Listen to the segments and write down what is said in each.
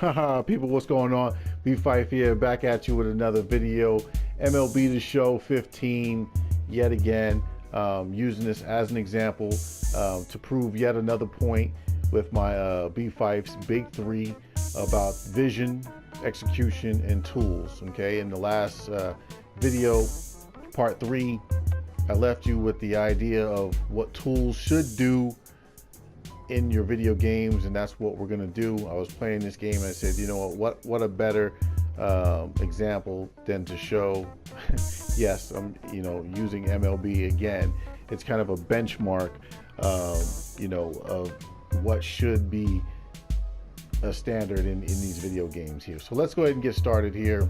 Haha, people, what's going on? BPhife here, back at you with another video. MLB The Show 15, yet again, using this as an example to prove yet another point with my BPhife's Big 3 about vision, execution, and tools. Okay, in the last video, part 3, I left you with the idea of what tools should do in your video games, and that's what we're gonna do. I was playing this game and I said, you know what a better example than to show yes, I'm using MLB again. It's kind of a benchmark of what should be a standard in these video games here. So let's go ahead and get started here.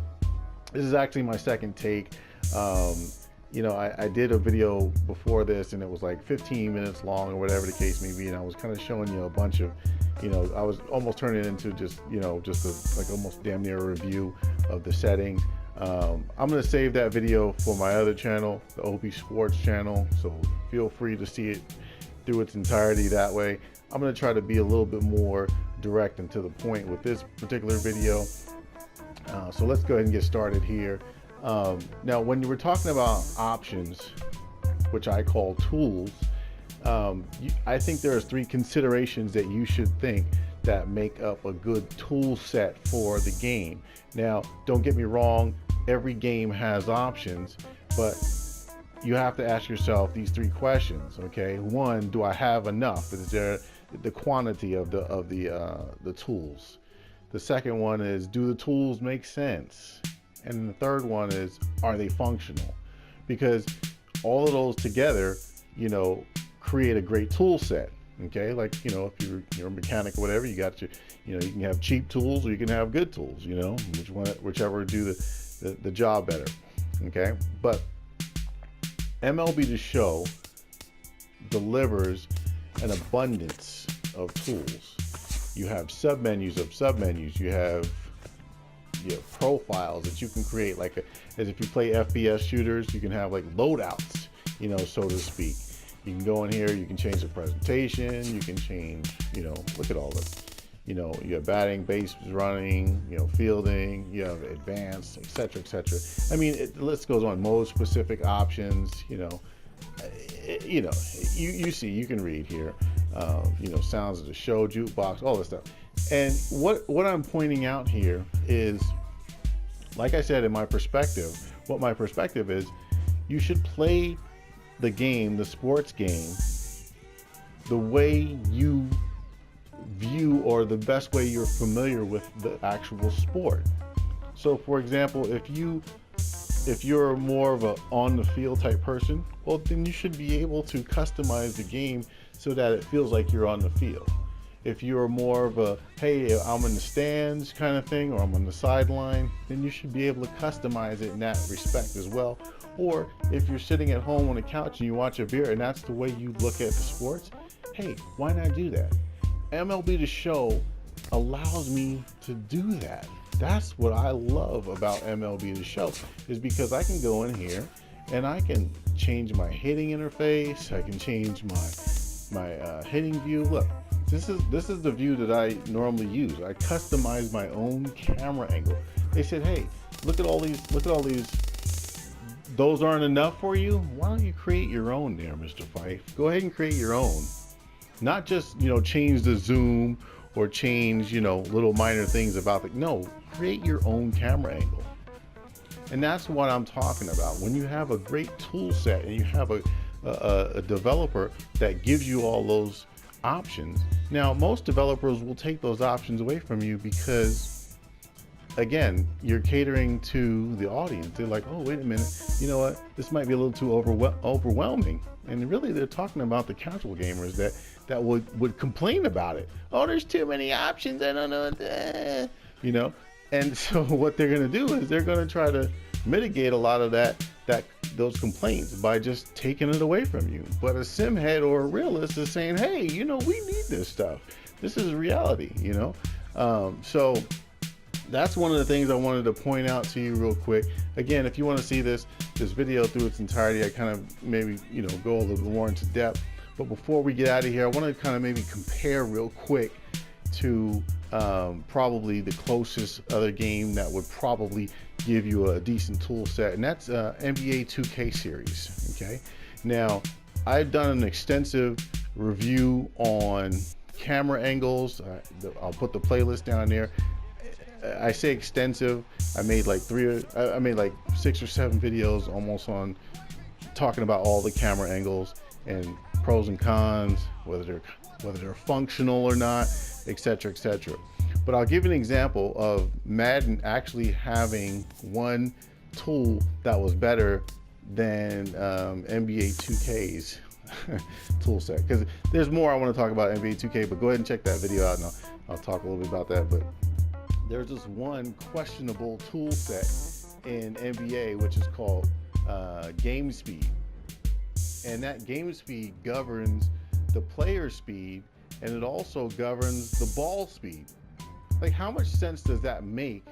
This is actually my second take. I did a video before this and it was like 15 minutes long or whatever the case may be, and I was kind of showing you a bunch of, I was almost turning it into just like almost damn near a review of the setting. I'm going to save that video for my other channel, the OP Sports channel, so feel free to see it through its entirety that way. I'm going to try to be a little bit more direct and to the point with this particular video. So let's go ahead and get started here. Now, when we're talking about options, which I call tools, I think there's 3 considerations that you should think that make up a good tool set for the game. Now, don't get me wrong, every game has options, but you have to ask yourself these 3 questions. Okay, 1, do I have enough? Is there the quantity of the tools? The second one is, do the tools make sense? And the third one is, are they functional? Because all of those together, create a great tool set. Okay, like if you're a mechanic or whatever, you got your, you can have cheap tools or you can have good tools. Whichever do the job better. Okay, but MLB The Show delivers an abundance of tools. You have submenus of submenus. You have profiles that you can create, as if you play FPS shooters, you can have like loadouts, so to speak. You can go in here, you can change the presentation, you can change, look at all this, you have batting, base running, fielding, you have advanced, etc., etc. I mean, the list goes on. Mode specific options, you see, you can read here, sounds of the show, jukebox, all this stuff. And what I'm pointing out here is, like I said, in my perspective, what my perspective is, you should play the game, the sports game, the way you view, or the best way you're familiar with the actual sport. So for example, if you're more of a on the field type person, well, then you should be able to customize the game so that it feels like you're on the field. If you're more of a, hey, I'm in the stands kind of thing, or I'm on the sideline, then you should be able to customize it in that respect as well. Or if you're sitting at home on the couch and you watch a beer and that's the way you look at the sports, hey, why not do that? MLB The Show allows me to do that. That's what I love about MLB The Show, is because I can go in here and I can change my hitting interface. I can change my hitting view. Look. This is the view that I normally use. I customize my own camera angle. They said, hey, look at all these. Those aren't enough for you? Why don't you create your own there, Mr. Fife? Go ahead and create your own. Not just, change the zoom or change, little minor things about it. No, create your own camera angle. And that's what I'm talking about. When you have a great tool set and you have a developer that gives you all those options. Now, most developers will take those options away from you because, again, you're catering to the audience. They're like, oh, wait a minute, you know what? This might be a little too overwhelming. And really, they're talking about the casual gamers that would complain about it. Oh, there's too many options. I don't know. And so what they're going to do is they're going to try to mitigate a lot of those complaints by just taking it away from you. But a sim head or a realist is saying, hey, we need this stuff. This is reality, so that's one of the things I wanted to point out to you real quick. Again, if you want to see this video through its entirety, I kind of maybe go a little more into depth. But before we get out of here, I want to kind of maybe compare real quick to probably the closest other game that would probably give you a decent tool set, and that's NBA 2K series. Okay, now I've done an extensive review on camera angles. I'll put the playlist down there. I say extensive. I made like I made like 6 or 7 videos almost on talking about all the camera angles and pros and cons, whether they're functional or not, etc., etc. But I'll give you an example of Madden actually having one tool that was better than NBA 2K's tool set. Because there's more I want to talk about NBA 2K, but go ahead and check that video out, and I'll talk a little bit about that. But there's this one questionable tool set in NBA, which is called game speed. And that game speed governs the player speed, and it also governs the ball speed. Like, how much sense does that make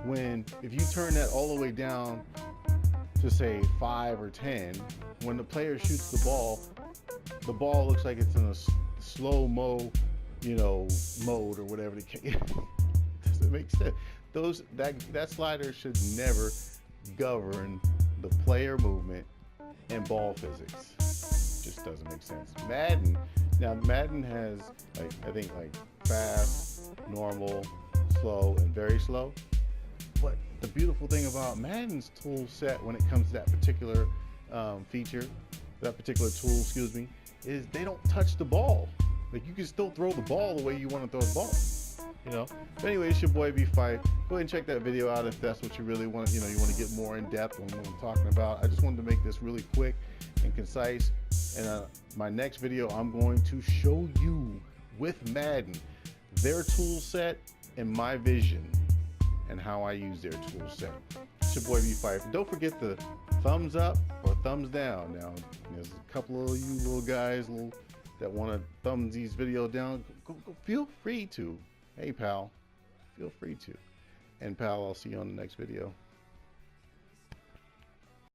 when, if you turn that all the way down to say 5 or 10, when the player shoots the ball looks like it's in a slow-mo, mode or whatever the case. Doesn't make sense. That slider should never govern the player movement and ball physics. Just doesn't make sense. Madden has I think fast, normal, slow, and very slow. But the beautiful thing about Madden's tool set when it comes to that particular feature, that particular tool, is they don't touch the ball. Like, you can still throw the ball the way you want to throw the ball. But anyway, it's your boy BPhife. Go ahead and check that video out if that's what you really want. You want to get more in depth on what I'm talking about. I just wanted to make this really quick and concise. And my next video, I'm going to show you with Madden their tool set and my vision and how I use their tool set. It's your boy BPhife. Don't forget the thumbs up or thumbs down. Now, there's a couple of you little guys that want to thumb these videos down. Go, feel free to. Hey, pal, feel free to. And pal, I'll see you on the next video.